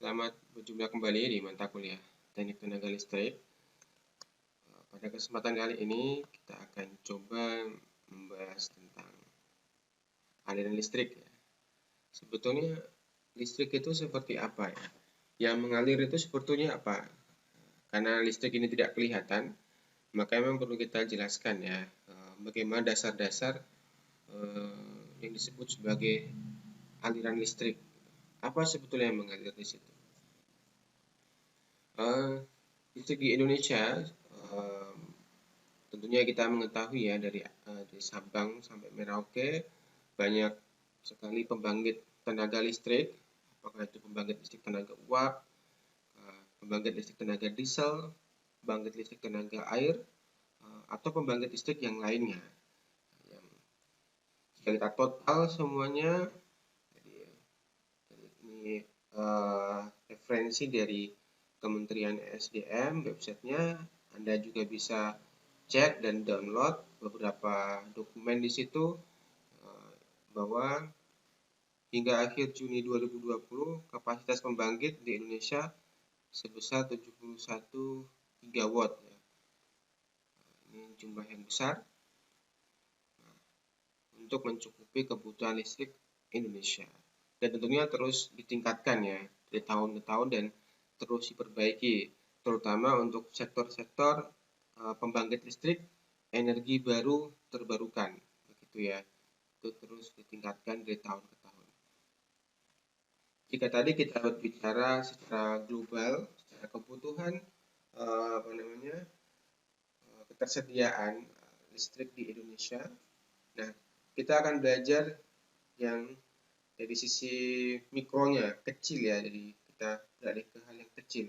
Selamat berjumpa kembali di mata kuliah Teknik Tenaga Listrik. Pada kesempatan kali ini kita akan coba membahas tentang aliran listrik. Sebetulnya listrik itu seperti apa ya? Yang mengalir itu sebetulnya apa? Karena listrik ini tidak kelihatan, maka memang perlu kita jelaskan ya bagaimana dasar-dasar yang disebut sebagai aliran listrik. Apa sebetulnya yang mengalir di situ? Listrik di Indonesia tentunya kita mengetahui ya dari Sabang sampai Merauke banyak sekali pembangkit tenaga listrik, apakah itu pembangkit listrik tenaga uap, pembangkit listrik tenaga diesel, pembangkit listrik tenaga air, atau pembangkit listrik yang lainnya. Jika kita total semuanya, jadi ini referensi dari Kementerian SDM, websitenya, Anda juga bisa cek dan download beberapa dokumen di situ bahwa hingga akhir Juni 2020 kapasitas pembangkit di Indonesia sebesar 71 gigawatt ya. Ini jumlah yang besar untuk mencukupi kebutuhan listrik Indonesia, dan tentunya terus ditingkatkan ya dari tahun ke tahun dan terus diperbaiki, terutama untuk sektor-sektor pembangkit listrik energi baru terbarukan, begitu ya. Itu terus ditingkatkan dari tahun ke tahun. Jika tadi kita berbicara secara global, secara kebutuhan ketersediaan listrik di Indonesia, nah kita akan belajar yang dari sisi mikronya, kecil ya, jadi kita beralih ke hal yang kecil,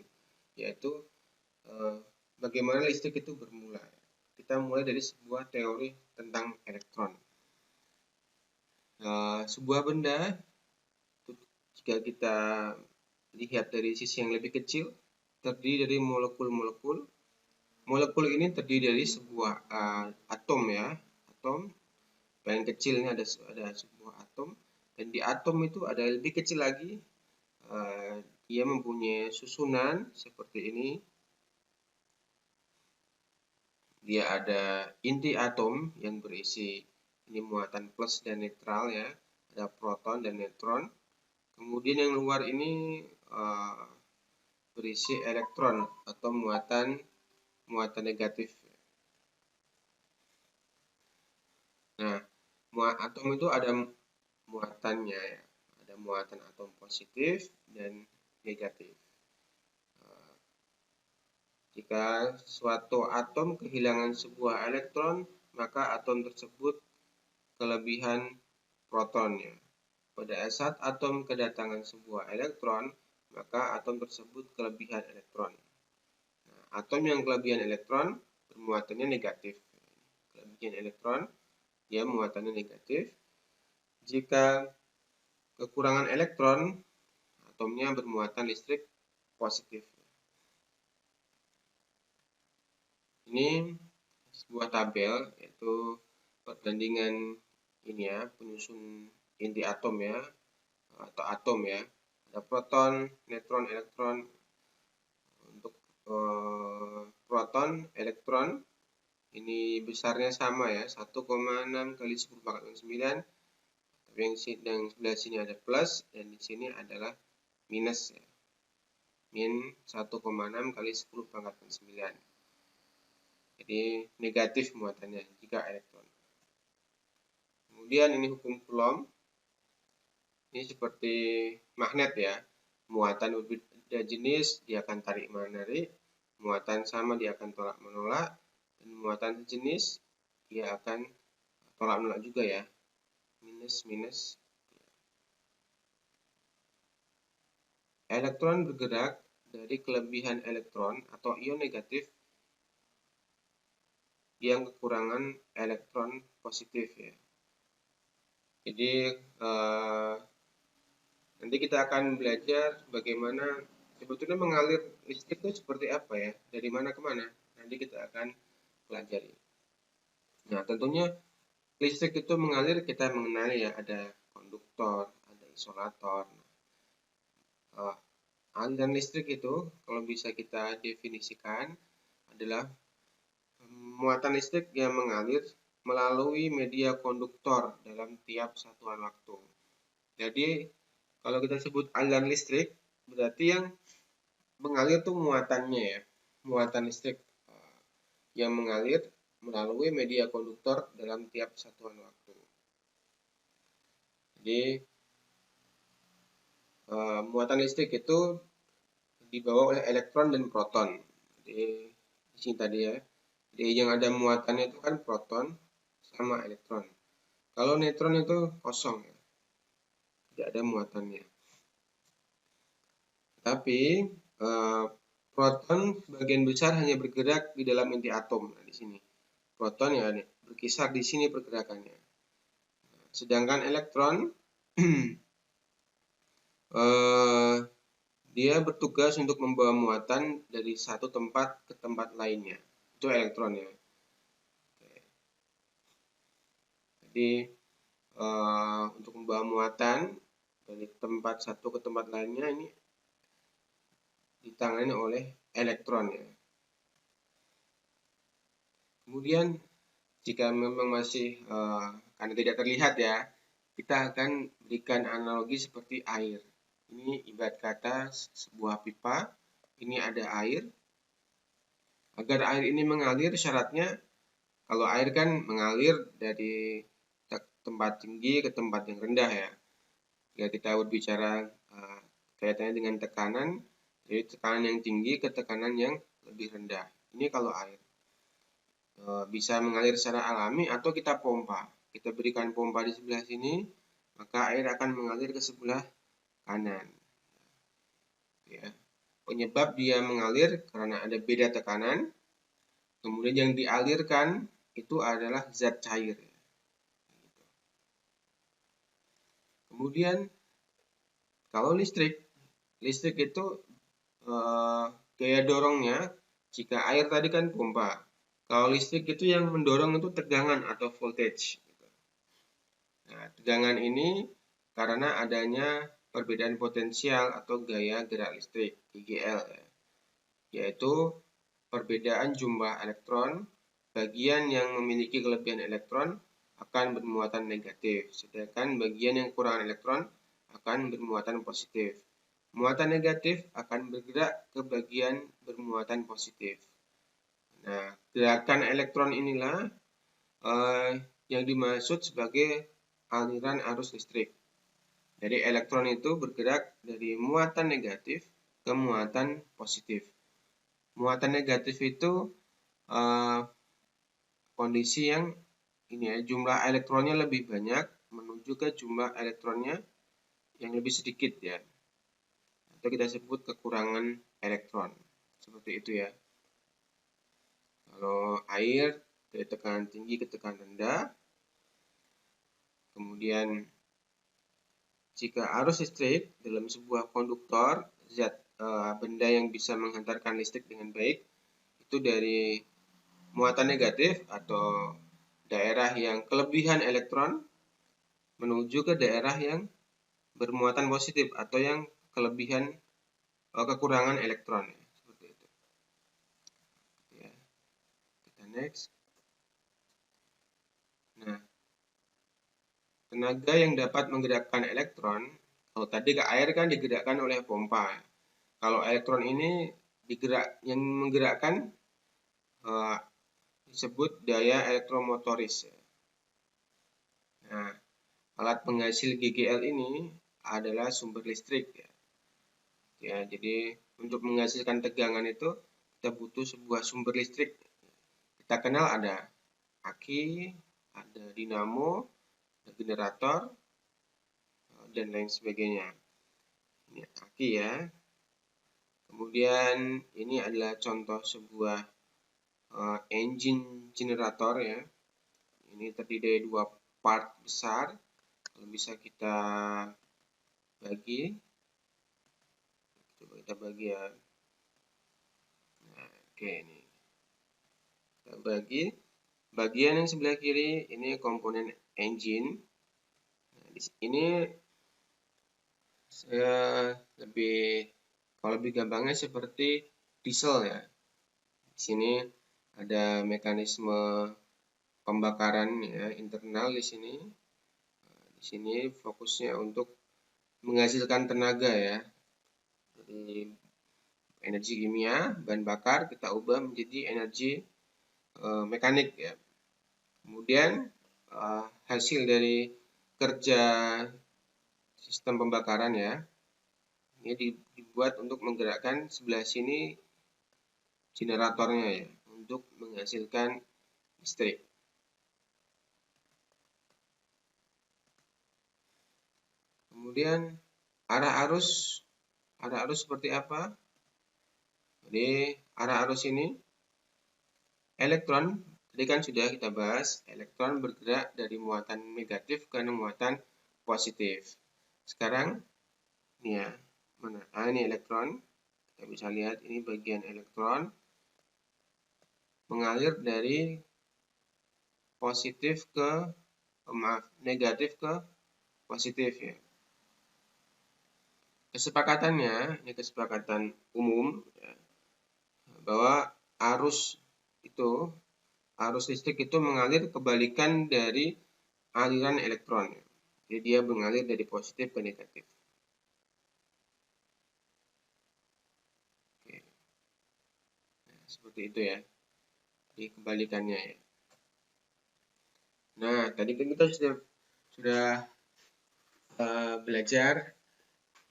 yaitu bagaimana listrik itu bermula. Kita mulai dari sebuah teori tentang elektron. Sebuah benda, jika kita lihat dari sisi yang lebih kecil, terdiri dari molekul-molekul. Molekul ini terdiri dari sebuah atom ya, atom. Paling kecil ini ada sebuah atom, dan di atom itu ada lebih kecil lagi. Dia mempunyai susunan seperti ini. Dia ada inti atom yang berisi ini muatan plus dan netral ya, ada proton dan neutron. Kemudian yang luar ini berisi elektron atau muatan negatif. Nah, atom itu ada muatannya ya, ada muatan atom positif dan negatif. Jika suatu atom kehilangan sebuah elektron, maka atom tersebut kelebihan protonnya. Pada saat atom kedatangan sebuah elektron, maka atom tersebut kelebihan elektron. Nah, atom yang kelebihan elektron bermuatannya negatif. Kelebihan elektron, dia muatannya negatif. Jika kekurangan elektron, atomnya bermuatan listrik positif. Ini sebuah tabel, yaitu perbandingan ini ya, penyusun inti atom ya, atau atom ya. Ada proton, neutron, elektron. Untuk proton, elektron ini besarnya sama ya, 1,6 kali 10 pangkat 9. Tapi yang sebelah sini ada plus, dan di sini adalah minus ya. Min 1,6 kali 10 pangkat 9. Jadi negatif muatannya jika elektron. Kemudian ini hukum Coulomb. Ini seperti magnet ya. Muatan berbeda jenis dia akan tarik menarik, muatan sama dia akan tolak menolak, dan muatan sejenis dia akan tolak menolak juga ya. Minus minus. Elektron bergerak dari kelebihan elektron atau ion negatif yang kekurangan elektron positif ya. Jadi nanti kita akan belajar bagaimana sebetulnya mengalir listrik itu seperti apa ya, dari mana ke mana. Nanti kita akan pelajari. Nah, tentunya listrik itu mengalir, kita mengenali ya, ada konduktor, ada isolator. aliran listrik itu kalau bisa kita definisikan adalah muatan listrik yang mengalir melalui media konduktor dalam tiap satuan waktu. Jadi kalau kita sebut aliran listrik berarti yang mengalir tuh muatannya ya, muatan listrik yang mengalir melalui media konduktor dalam tiap satuan waktu. Jadi muatan listrik itu dibawa oleh elektron dan proton. Jadi di sini tadi ya. Jadi yang ada muatannya itu kan proton sama elektron. Kalau neutron itu kosong ya, tidak ada muatannya. Tapi proton sebagian besar hanya bergerak di dalam inti atom. Nah, di sini proton ya nih, berkisar di sini pergerakannya. Sedangkan elektron dia bertugas untuk membawa muatan dari satu tempat ke tempat lainnya. Itu elektron ya. Jadi untuk membawa muatan dari tempat satu ke tempat lainnya ini ditangani oleh elektron ya. Kemudian jika memang masih karena tidak terlihat ya, kita akan berikan analogi seperti air. Ini ibarat kata sebuah pipa, ini ada air. Agar air ini mengalir syaratnya, kalau air kan mengalir dari tempat tinggi ke tempat yang rendah ya. Jika kita berbicara kaitannya dengan tekanan, jadi tekanan yang tinggi ke tekanan yang lebih rendah. Ini kalau air. Bisa mengalir secara alami atau kita pompa. Kita berikan pompa di sebelah sini, maka air akan mengalir ke sebelah kanan. Ya. Penyebab dia mengalir karena ada beda tekanan. Kemudian yang dialirkan itu adalah zat cair. Kemudian kalau listrik itu gaya dorongnya, jika air tadi kan pompa. Kalau listrik itu yang mendorong itu tegangan atau voltage. Nah, tegangan ini karena adanya perbedaan potensial atau gaya gerak listrik, IGL, yaitu perbedaan jumlah elektron. Bagian yang memiliki kelebihan elektron akan bermuatan negatif, sedangkan bagian yang kurang elektron akan bermuatan positif. Muatan negatif akan bergerak ke bagian bermuatan positif. Nah, gerakan elektron inilah yang dimaksud sebagai aliran arus listrik. Jadi elektron itu bergerak dari muatan negatif ke muatan positif. Muatan negatif itu kondisi yang ini ya, jumlah elektronnya lebih banyak menuju ke jumlah elektronnya yang lebih sedikit ya. Atau kita sebut kekurangan elektron. Seperti itu ya. Kalau air dari tekanan tinggi ke tekanan rendah, kemudian jika arus listrik dalam sebuah konduktor, benda yang bisa menghantarkan listrik dengan baik, itu dari muatan negatif atau daerah yang kelebihan elektron menuju ke daerah yang bermuatan positif atau yang kelebihan kekurangan elektron. Seperti itu. Ya. Kita next. Nah, tenaga yang dapat menggerakkan elektron, kalau tadi ke air kan digerakkan oleh pompa. Kalau elektron ini yang menggerakkan disebut daya elektromotoris. Nah, alat penghasil GGL ini adalah sumber listrik ya. Ya, jadi untuk menghasilkan tegangan itu kita butuh sebuah sumber listrik. Kita kenal ada aki, ada dinamo, ada generator, dan lain sebagainya. Ini aki ya. Kemudian ini adalah contoh sebuah engine generator ya. Ini terdiri dari dua part besar. Kalau bisa kita bagi, coba kita bagi ya. Nah, oke ini kita bagi. Bagian yang sebelah kiri ini komponen engine. Nah, di sini saya lebih Kalau lebih gampangnya seperti diesel ya. Di sini ada mekanisme pembakaran ya, internal di sini. Di sini fokusnya untuk menghasilkan tenaga ya. Jadi energi kimia, bahan bakar kita ubah menjadi energi mekanik ya. Kemudian hasil dari kerja sistem pembakaran ya, ini dibuat untuk menggerakkan sebelah sini generatornya ya, untuk menghasilkan listrik. Kemudian arah arus seperti apa? Jadi arah arus ini elektron, tadi kan sudah kita bahas, elektron bergerak dari muatan negatif ke muatan positif. Sekarang ini ya, mana? Ini elektron. Kita bisa lihat ini bagian elektron mengalir dari negatif ke positif ya. Kesepakatannya, ini kesepakatan umum ya, bahwa arus listrik itu mengalir kebalikan dari aliran elektron. Jadi dia mengalir dari positif ke negatif. Oke. Nah, seperti itu ya. Jadi kebalikannya ya. Nah, tadi kan kita sudah belajar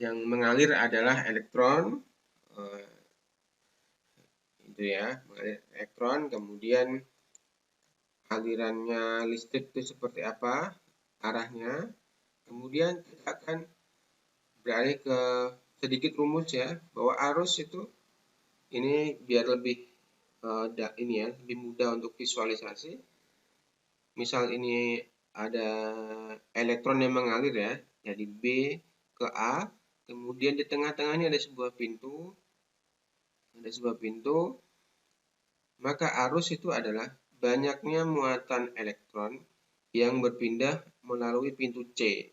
yang mengalir adalah elektron. Itu ya, mengalir elektron. Kemudian alirannya listrik itu seperti apa arahnya. Kemudian kita akan beralih ke sedikit rumus ya, bahwa arus itu ini biar lebih lebih mudah untuk visualisasi. Misal ini ada elektron yang mengalir ya, dari B ke A, kemudian di tengah-tengahnya ada sebuah pintu, maka arus itu adalah banyaknya muatan elektron yang berpindah melalui pintu C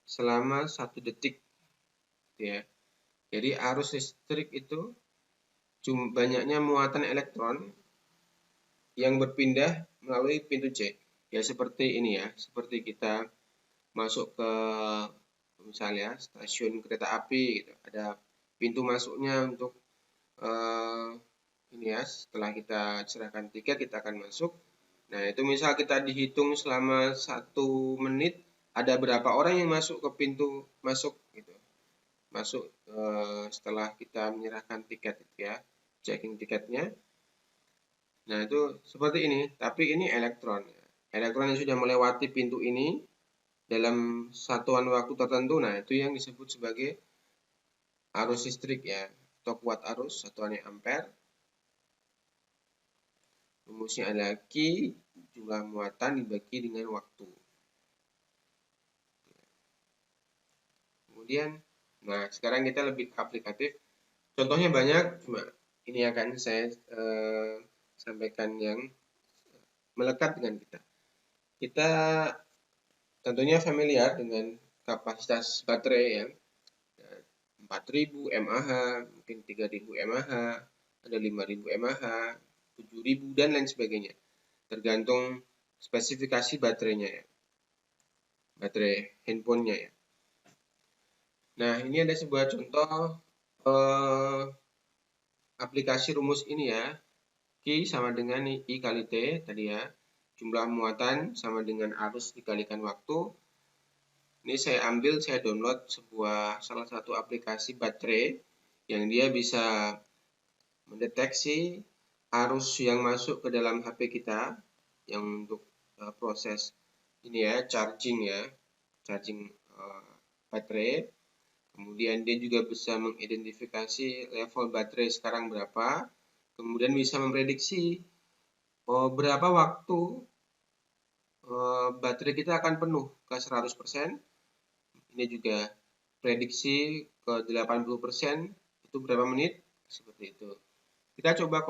selama 1 detik ya. Jadi arus listrik itu banyaknya muatan elektron yang berpindah melalui pintu C. Ya seperti ini ya, seperti kita masuk ke misalnya stasiun kereta api gitu. Ada pintu masuknya untuk ini ya, setelah kita serahkan tiket kita akan masuk. Nah, itu misal kita dihitung selama 1 menit ada berapa orang yang masuk ke pintu masuk gitu. Masuk setelah kita menyerahkan tiket itu ya, checking tiketnya. Nah, itu seperti ini, tapi ini elektron. Elektron yang sudah melewati pintu ini dalam satuan waktu tertentu, nah itu yang disebut sebagai arus listrik ya, atau kuat arus, satuannya ampere. Rumusnya adalah Q, jumlah muatan dibagi dengan waktu. Kemudian, nah sekarang kita lebih aplikatif. Contohnya banyak, cuma ini akan saya sampaikan yang melekat dengan kita. Kita tentunya familiar dengan kapasitas baterai ya, 4.000 mAh, mungkin 3.000 mAh, ada 5.000 mAh, 7.000 dan lain sebagainya. Tergantung spesifikasi baterainya ya. Baterai handphonenya ya. Nah, ini ada sebuah contoh aplikasi rumus ini ya. Q sama dengan I kali T tadi ya. Jumlah muatan sama dengan arus dikalikan waktu. Ini saya download salah satu aplikasi baterai yang dia bisa mendeteksi arus yang masuk ke dalam HP kita yang untuk proses ini ya, charging baterai. Kemudian dia juga bisa mengidentifikasi level baterai sekarang berapa. Kemudian bisa memprediksi berapa waktu baterai kita akan penuh ke 100%. Ini juga prediksi ke 80% itu berapa menit, seperti itu. Kita coba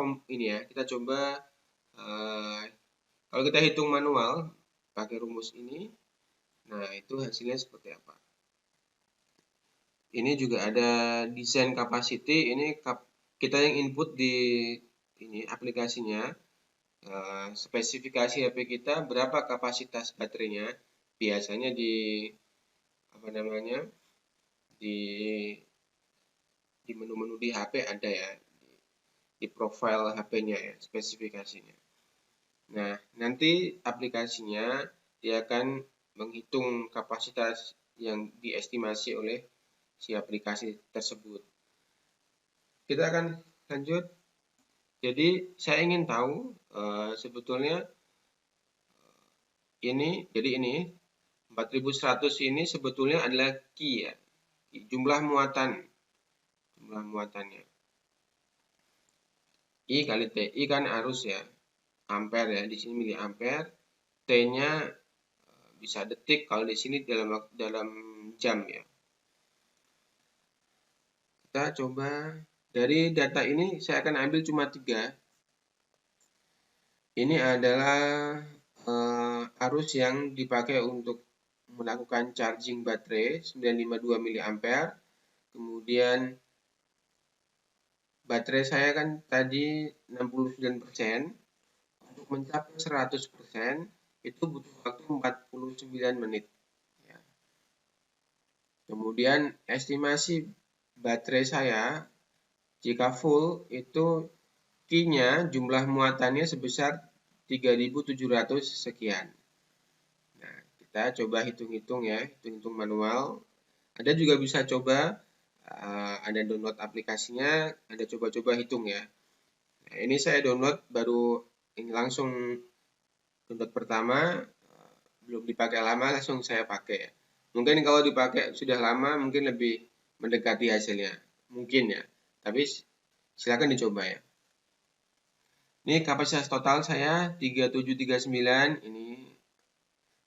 kalau kita hitung manual pakai rumus ini, nah itu hasilnya seperti apa. ini juga ada desain capacity. Ini kita yang input di ini aplikasinya, spesifikasi HP kita berapa kapasitas baterainya. Biasanya di apa namanya, di menu-menu di HP ada ya, di profile HP-nya ya, spesifikasinya. Nah, nanti aplikasinya dia akan menghitung kapasitas yang diestimasi oleh si aplikasi tersebut. Kita akan lanjut. Jadi saya ingin tahu sebetulnya ini 4100 ini sebetulnya adalah key ya, jumlah muatannya. I kali T, I kan arus ya, ampere ya, di sini miliampere, T-nya bisa detik, kalau di sini dalam jam ya. Kita coba dari data ini saya akan ambil cuma 3. Ini adalah arus yang dipakai untuk melakukan charging baterai 952 mA. Kemudian baterai saya kan tadi 69%. Untuk mencapai 100% itu butuh waktu 49 menit. Ya. Kemudian estimasi baterai saya jika full itu Q-nya jumlah muatannya sebesar 3700 sekian. Nah, kita coba hitung-hitung ya, hitung-hitung manual. Anda juga bisa coba, Anda download aplikasinya, Anda coba-coba hitung ya. Nah, ini saya download baru ini langsung download pertama, belum dipakai lama langsung saya pakai. Mungkin kalau dipakai sudah lama mungkin lebih mendekati hasilnya, mungkin ya. Tapi silakan dicoba ya. Ini kapasitas total saya 3739 ini.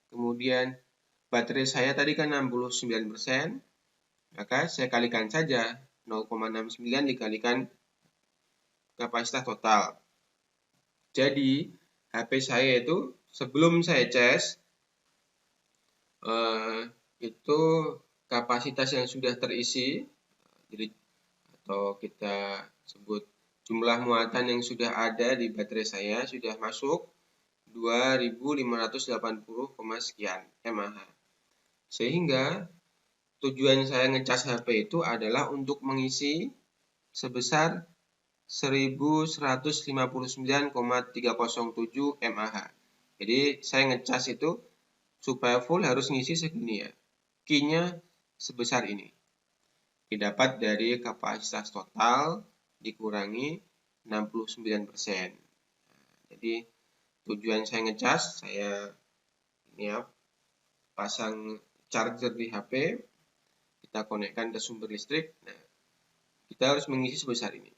Kemudian baterai saya tadi kan 69%. Maka saya kalikan saja 0,69 dikalikan kapasitas total. Jadi HP saya itu sebelum saya cas itu kapasitas yang sudah terisi, jadi atau kita sebut jumlah muatan yang sudah ada di baterai saya sudah masuk 2580, sekian mAh. Sehingga tujuan saya ngecas HP itu adalah untuk mengisi sebesar 1159,307 mAh. Jadi saya ngecas itu supaya full harus ngisi segini ya. Q-nya sebesar ini. Didapat dari kapasitas total dikurangi 69%. Jadi tujuan saya ngecas, saya ini ya, pasang charger di HP, kita konekkan ke sumber listrik. Nah, kita harus mengisi sebesar ini.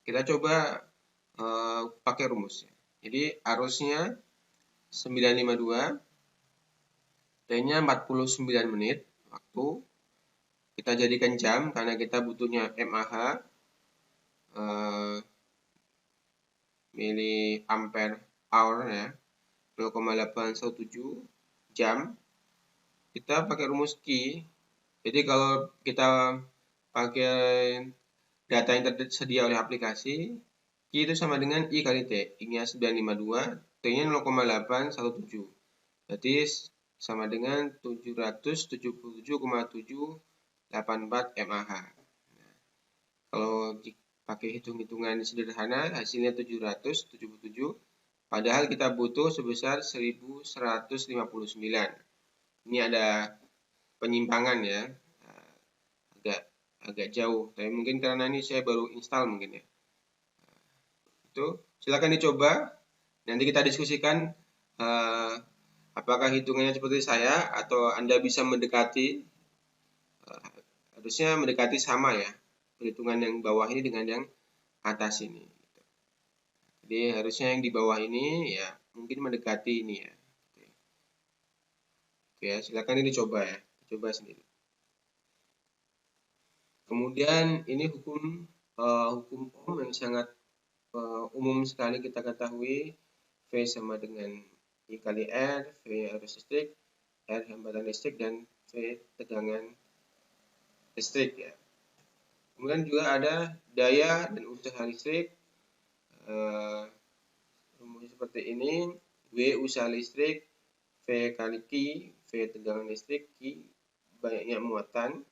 Kita coba pakai rumus. Jadi arusnya 952, T-nya 49 menit waktu. Kita jadikan jam karena kita butuhnya mAh, miliampere hour ya, 0,817 jam. Kita pakai rumus Q. Jadi kalau kita pakai data yang tersedia oleh aplikasi, Q itu sama dengan I kali T. I-nya 952, T-nya 0,817. Berarti sama dengan 777,784 mAh. Nah, kalau pakai hitung-hitungan sederhana, hasilnya 777, padahal kita butuh sebesar 1159. Ini ada penyimpangan ya, agak jauh, tapi mungkin karena ini saya baru install mungkin ya. Itu silakan dicoba, nanti kita diskusikan apakah hitungannya seperti saya atau Anda bisa mendekati, harusnya mendekati sama ya, perhitungan yang bawah ini dengan yang atas ini. Jadi harusnya yang di bawah ini ya mungkin mendekati ini ya. Oke ya, silakan ini coba ya, coba sendiri. Kemudian ini hukum Ohm yang sangat umum sekali kita ketahui, V sama dengan I kali R, V arus listrik, R hambatan listrik, dan V tegangan listrik ya. Kemudian juga ada daya dan usaha listrik. Rumus seperti ini, W usaha listrik, V kali Q, V tegangan listrik, Q banyaknya muatan.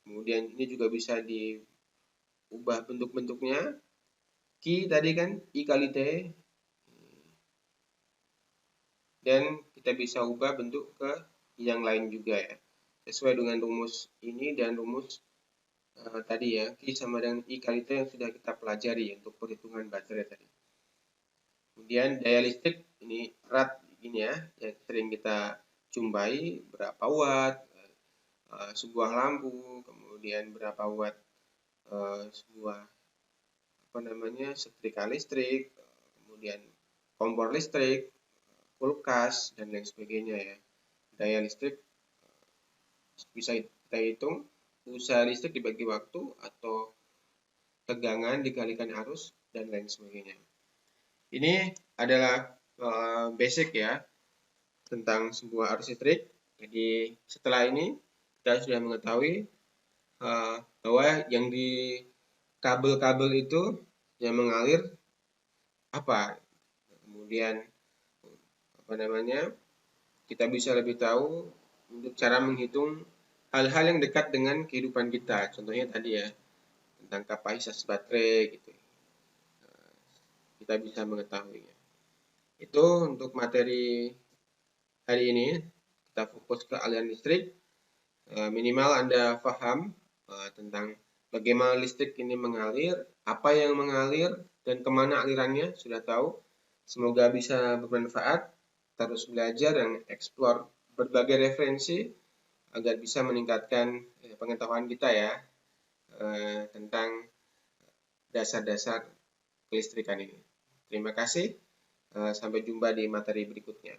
Kemudian ini juga bisa diubah bentuk-bentuknya. Q tadi kan I kali T. Dan kita bisa ubah bentuk ke yang lain juga ya. Sesuai dengan rumus ini dan rumus tadi ya, Q sama dengan I kali T yang sudah kita pelajari untuk perhitungan baterai tadi. Kemudian daya listrik ini erat ini ya, yang sering kita jumpai berapa watt sebuah lampu, kemudian berapa watt sebuah setrika listrik, kemudian kompor listrik, kulkas dan lain sebagainya ya. Daya listrik bisa kita hitung, usaha listrik dibagi waktu atau tegangan dikalikan arus dan lain sebagainya. Ini adalah basic ya tentang sebuah arus listrik. Jadi setelah ini kita sudah mengetahui bahwa yang di kabel-kabel itu yang mengalir apa. Kemudian kita bisa lebih tahu untuk cara menghitung hal-hal yang dekat dengan kehidupan kita. Contohnya tadi ya, tentang kapasitas baterai gitu. Kita bisa mengetahuinya. Itu untuk materi hari ini. Kita fokus ke aliran listrik. Minimal Anda paham tentang bagaimana listrik ini mengalir, apa yang mengalir, dan kemana alirannya, sudah tahu. Semoga bisa bermanfaat. Terus belajar dan eksplor berbagai referensi agar bisa meningkatkan pengetahuan kita ya tentang dasar-dasar kelistrikan ini. Terima kasih. Sampai jumpa di materi berikutnya.